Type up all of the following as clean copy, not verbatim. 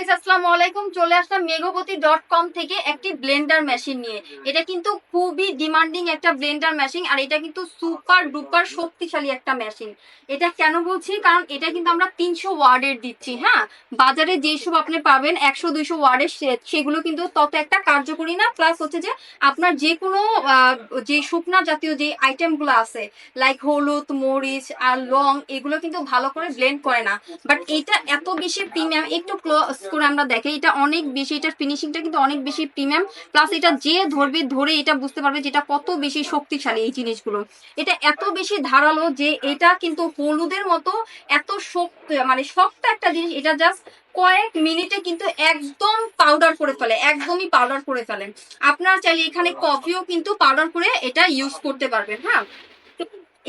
আসসালামু আলাইকুম। চলে আসলাম মেঘবতী.com থেকে একটি ব্লেন্ডার মেশিন নিয়ে। এটা কিন্তু খুবই ডিমান্ডিং একটা ব্লেন্ডার মেশিন, আর এটা কিন্তু সুপার ডুপার শক্তিশালী একটা মেশিন। এটা কেন বলছি, কারণ এটা কিন্তু আমরা 300 ওয়ার্ডের দিচ্ছি। হ্যাঁ, বাজারে যেসব আপনি পাবেন 100-200 ওয়ার্ডের সেগুলো কিন্তু তত একটা কার্যকরী না। প্লাস হচ্ছে যে আপনার যে কোনো যে শুকনা জাতীয় যে আইটেমগুলো আছে, লাইক হলুদ, মরিচ আর লং, এগুলো কিন্তু ভালো করে ব্লেন্ড করে না। বাট এটা এত বেশি প্রিমিয়াম, একটু ক্লোজ করে আমরা দেখি, এটা অনেক বেশি, এটার ফিনিশিংটা কিন্তু অনেক বেশি প্রিমিয়াম। প্লাস এটা যে ধরবে ধরে এটা বুঝতে পারবে যেটা কত বেশি শক্তিশালী এই জিনিসগুলো। এটা এত বেশি ধারালো যে এটা কিন্তু হলুদের মতো এত শক্ত, মানে শক্ত একটা জিনিস, এটা জাস্ট কয়েক মিনিটে কিন্তু একদম পাউডার করে ফেলে, একদমই পাউডার করে ফেলেন। আপনারা চাইলে এখানে কফিও কিন্তু পাউডার করে এটা ইউজ করতে পারবেন। হ্যাঁ,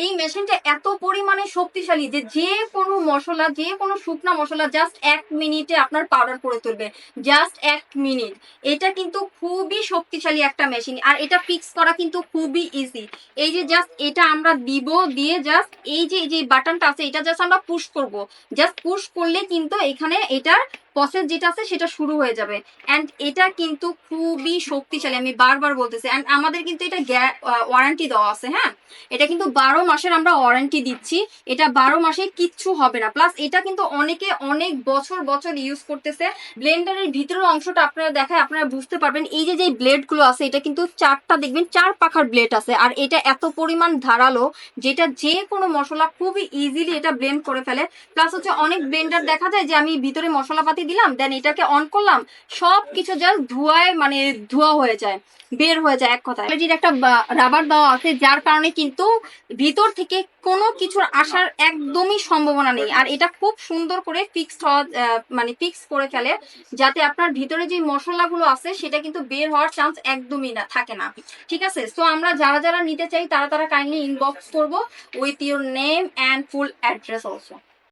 এই মেশিনটা এত পরিমাণে শক্তিশালী যে যে কোনো মশলা, যে কোনো শুকনা মশলা জাস্ট 1 মিনিটে আপনার পাউডার করে তুলবে। Just 1 minute. এটা কিন্তু খুবই শক্তিশালী একটা মেশিন, আর এটা ফিক্স করা কিন্তু খুবই ইজি। এই যে জাস্ট এটা আমরা দিব, দিয়ে জাস্ট এই যে বাটনটা আছে এটা জাস্ট আমরা পুশ করব। জাস্ট পুশ করলে কিন্তু এখানে এটার প্রসেস যেটা আছে সেটা শুরু হয়ে যাবে। অ্যান্ড এটা কিন্তু খুবই শক্তিশালী, আমি বারবার বলতেছি। অ্যান্ড আমাদের কিন্তু এটা ওয়ারেন্টি দেওয়া আছে। হ্যাঁ, এটা কিন্তু 12 মাসের আমরা ওয়ারেন্টি দিচ্ছি। এটা 12 মাসে কিচ্ছু হবে না। প্লাস এটা কিন্তু অনেকে অনেক বছর বছর ইউজ করতেছে। ব্লেন্ডারের ভিতরের অংশটা আপনারা দেখায় আপনারা বুঝতে পারবেন। এই যে ব্লেড গুলো আছে, এটা কিন্তু চারটা, দেখবেন 4 পাখার ব্লেড আছে। আর এটা এত পরিমাণ ধারালো যেটা যে কোনো মশলা খুবই ইজিলি এটা ব্লেন্ড করে ফেলে। প্লাস হচ্ছে অনেক ব্লেন্ডার দেখা যায় যে আমি ভিতরে মশলাপাতি দিলাম, দেন এটাকে অন করলাম, সব কিছু জাস্ট ধোঁয়ায়, মানে ধোঁয়া হয়ে যায়, বের হয়ে যায়। এক কথায় এটির একটা রাবার দেওয়া আছে, যার কারণে কিন্তু ভিতর থেকে কোনো কিছুর আসার একদমই সম্ভাবনা নেই। আর এটা খুব সুন্দর করে ফিক্সড হওয়া, মানে ফিক্স করে ফেলে, যাতে আপনার ভিতরে যে মশলাগুলো আছে সেটা কিন্তু বের হওয়ার চান্স একদমই না থাকে না। ঠিক আছে, সো আমরা যারা যারা নিতে চাই তারা তারা কাইন্ডলি ইনবক্স করবো with your name and full address also.